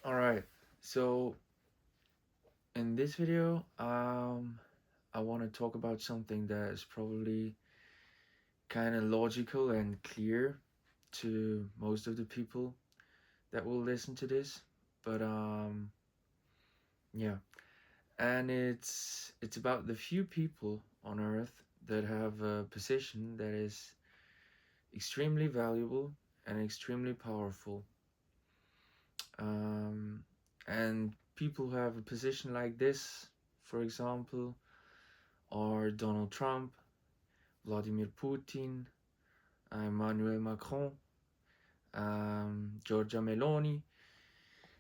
Alright, so in this video, I want to talk about something that is probably kind of logical and clear to most of the people that will listen to this. But yeah, and it's about the few people on Earth that have a position that is extremely valuable and extremely powerful. Um, and people who have a position like this, for example, are Donald Trump, Vladimir Putin, Emmanuel Macron, Giorgia Meloni.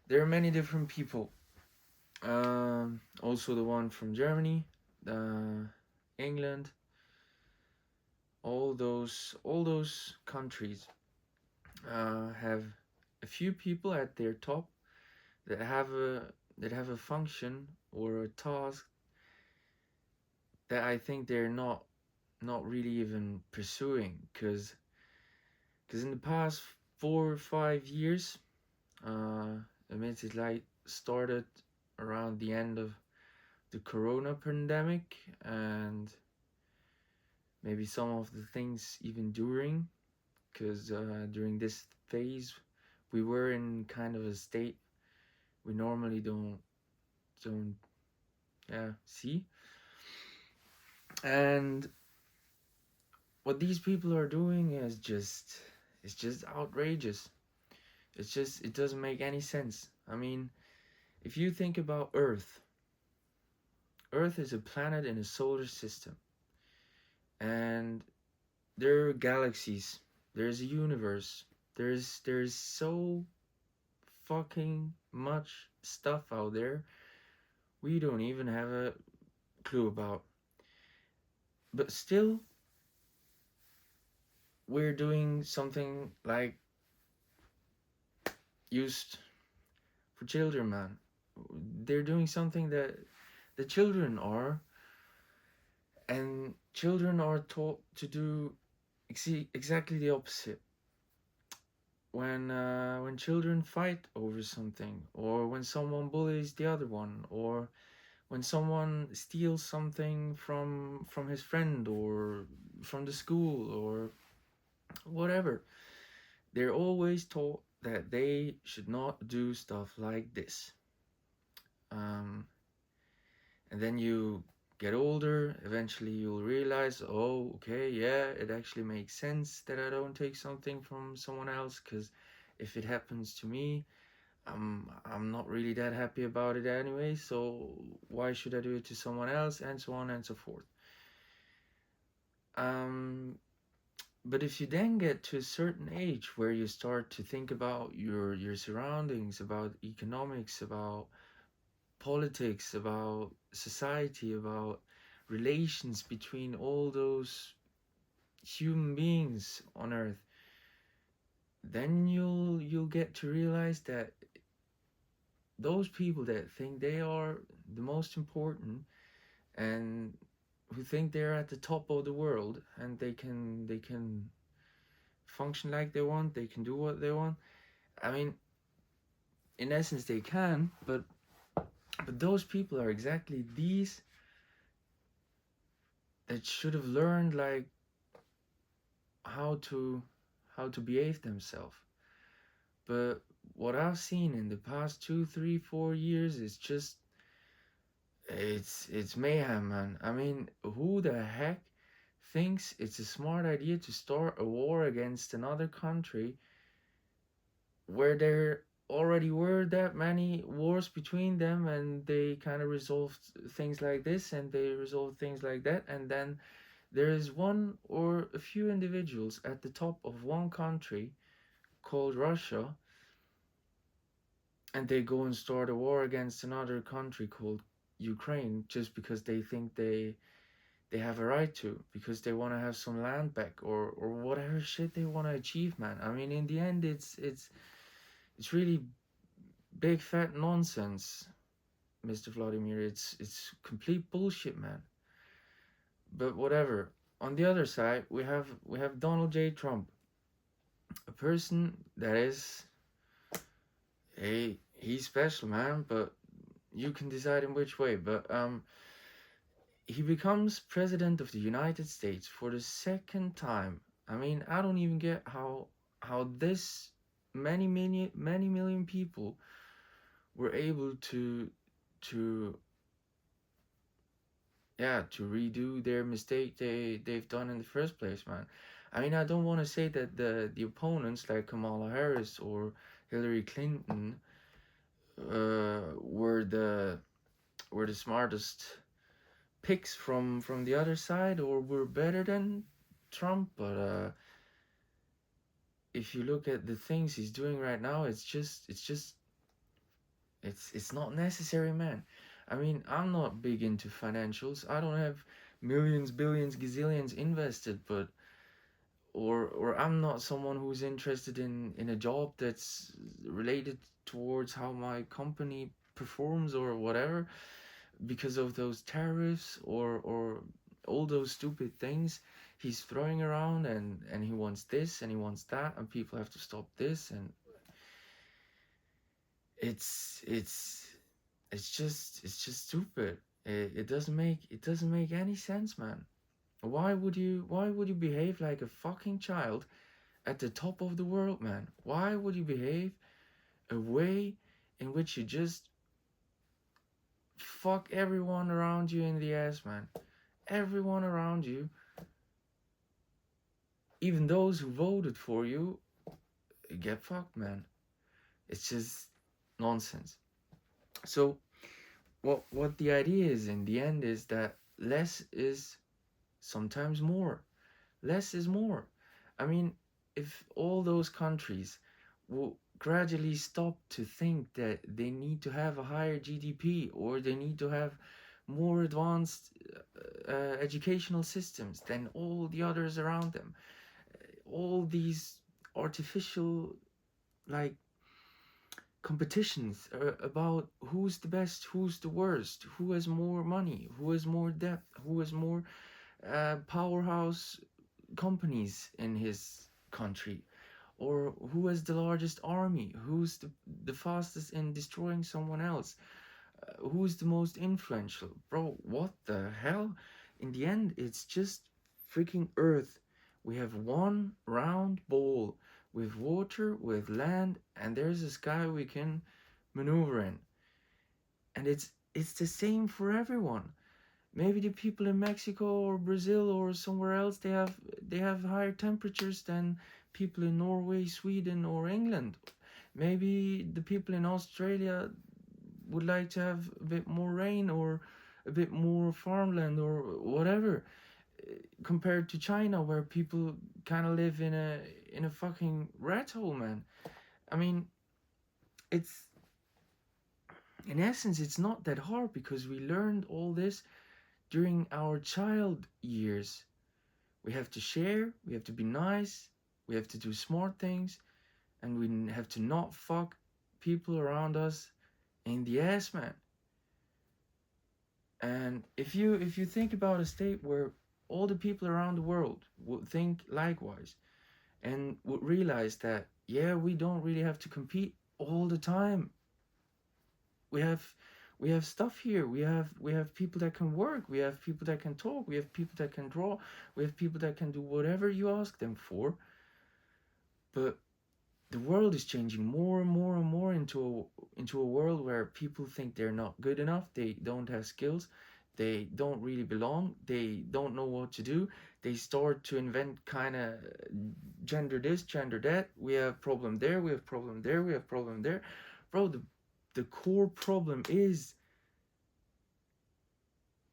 There are many different people. Also, the one from Germany, England, all those countries have a few people at their top that have a function or a task that I think they're not really even pursuing because in the past 4 or 5 years, it like started around the end of the corona pandemic and maybe some of the things even during, because during this phase we were in kind of a state we normally don't see. And what these people are doing is just it's just outrageous. It doesn't make any sense. I mean, if you think about Earth is a planet in a solar system, and there are galaxies, there's a universe, there's so fucking much stuff out there we don't even have a clue about. But still, we're doing something like used for children, man. They're doing something that the children are, and children are taught to do exactly the opposite. When children fight over something, or when someone bullies the other one, or when someone steals something from his friend or from the school or whatever, they're always taught that they should not do stuff like this. Um, and then you get older, eventually you'll realize, oh, okay, yeah, it actually makes sense that I don't take something from someone else, because if it happens to me, I'm not really that happy about it anyway, so why should I do it to someone else, and so on and so forth. Um, but if you then get to a certain age where you start to think about your surroundings, about economics, about politics, about society, about relations between all those human beings on Earth, then you'll get to realize that those people that think they are the most important and who think they're at the top of the world and they can function like they want, they can do what they want. I mean, in essence they can, but those people are exactly these that should have learned like how to how to behave themselves. But what I've seen in the past 2, 3, 4 years is just it's mayhem, man. I mean, who the heck thinks it's a smart idea to start a war against another country where there already were that many wars between them, and they kind of resolved things like this and they resolved things like that, and then there is one or a few individuals at the top of one country called Russia, and they go and start a war against another country called Ukraine just because they think they have a right to, because they want to have some land back, or whatever shit they want to achieve, man. I mean, in the end, it's really big fat nonsense, Mr. Vladimir. It's complete bullshit, man. But whatever. On the other side, we have Donald J. Trump, a person that is he's special, man. But you can decide in which way. But he becomes president of the United States for the second time. I mean, I don't even get how this many million people were able to yeah, to redo their mistake they've done in the first place, man. I mean, I don't want to say that the opponents like Kamala Harris or Hillary Clinton were the smartest picks from the other side or were better than Trump, but if you look at the things he's doing right now, it's not necessary, man. I mean, I'm not big into financials. I don't have millions, billions, gazillions invested, but or I'm not someone who's interested in a job that's related towards how my company performs or whatever because of those tariffs or all those stupid things he's throwing around, and he wants this and he wants that and people have to stop this, and it's it's it's just stupid. It doesn't make any sense, man. Why would you behave like a fucking child at the top of the world, man? Why would you behave a way in which you just fuck everyone around you in the ass, man? Everyone around you, even those who voted for you, get fucked, man. It's just nonsense. So what the idea is in the end is that less is sometimes more. Less is more. I mean, if all those countries will gradually stop to think that they need to have a higher GDP or they need to have more advanced educational systems than all the others around them, all these artificial like competitions about who's the best, who's the worst, who has more money, who has more debt, who has more powerhouse companies in his country, or who has the largest army, who's the fastest in destroying someone else, who's the most influential. Bro, what the hell? In the end, it's just freaking Earth. We have one round ball with water, with land, and there's a sky we can maneuver in. And it's the same for everyone. Maybe the people in Mexico or Brazil or somewhere else they have higher temperatures than people in Norway, Sweden or England. Maybe the people in Australia would like to have a bit more rain or a bit more farmland or whatever, compared to China where people kind of live in a fucking rat hole, man. I mean, it's in essence it's not that hard because we learned all this during our child years. We have to share, we have to be nice, we have to do smart things, and we have to not fuck people around us in the ass, man. And if you think about a state where all the people around the world would think likewise and would realize that yeah, we don't really have to compete all the time. We have we have stuff here. We have people that can work. We have people that can talk. We have people that can draw. We have people that can do whatever you ask them for. But the world is changing more and more and more into a world where people think they're not good enough, they don't have skills, they don't really belong, they don't know what to do. They start to invent kind of gender this, gender that. We have problem there, we have problem there, we have problem there. Bro, the core problem is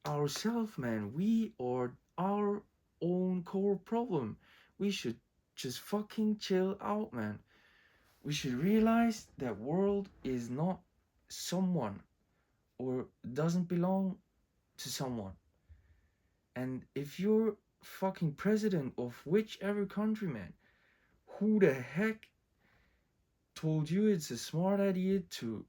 ourself, man. We are our own core problem. We should just fucking chill out, man. We should realize that world is not someone or doesn't belong to someone. And if you're fucking president of whichever country, man, who the heck told you it's a smart idea to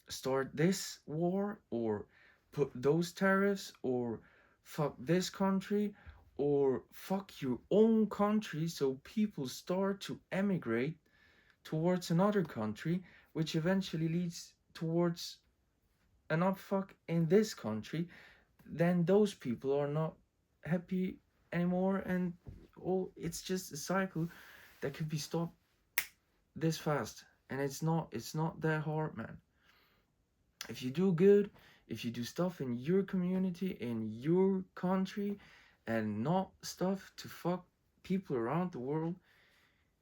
start this war or put those tariffs or fuck this country or fuck your own country so people start to emigrate towards another country, which eventually leads towards an upfuck in this country, then those people are not happy anymore, and oh, it's just a cycle that could be stopped this fast. And it's not that hard, man. If you do good, if you do stuff in your community, in your country, and not stuff to fuck people around the world,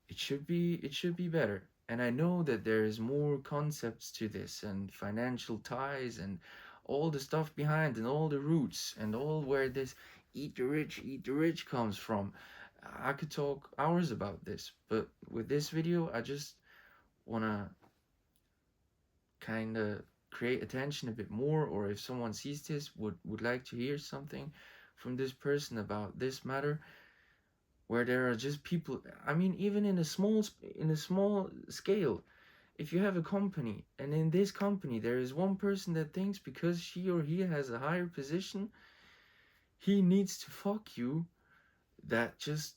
it should be better. And I know that there is more concepts to this, and financial ties, and all the stuff behind, and all the roots, and all where this eat the rich comes from. I could talk hours about this, but with this video I just wanna kind of create attention a bit more, or if someone sees this, would like to hear something from this person about this matter, where there are just people. I mean, even in a small scale, if you have a company, and in this company there is one person that thinks because she or he has a higher position, he needs to fuck you, that just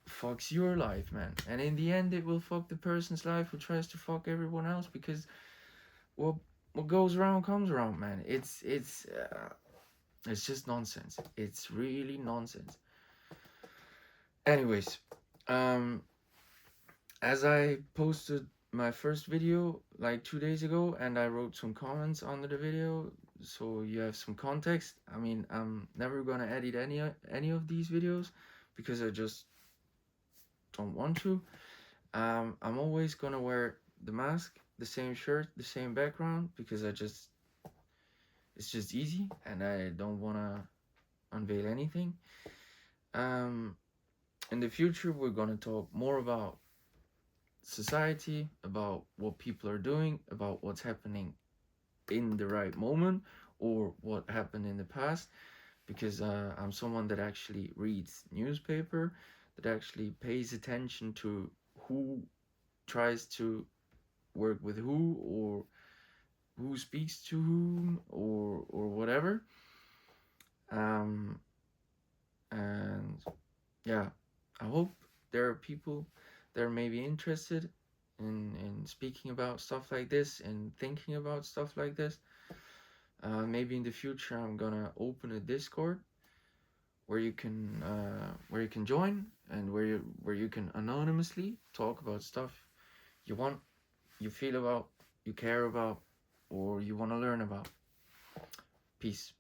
fucks your life, man. And in the end it will fuck the person's life who tries to fuck everyone else, because what what goes around comes around, man. It's just nonsense. It's really nonsense. Anyways, um, as I posted my first video like 2 days ago, and I wrote some comments under the video, so you have some context. I mean, I'm never gonna edit any of these videos because I just don't want to. I'm always gonna wear the mask, the same shirt, the same background, because it's just easy, and I don't wanna unveil anything. Um, in the future, we're gonna talk more about society, about what people are doing, about what's happening in the right moment, or what happened in the past, because I'm someone that actually reads newspaper, that actually pays attention to who tries to work with who, or who speaks to whom, or whatever. Um, and yeah, I hope there are people that are maybe interested in speaking about stuff like this and thinking about stuff like this. Maybe in the future I'm gonna open a Discord where you can join, and where you can anonymously talk about stuff you want, you feel about, you care about, or you want to learn about. Peace.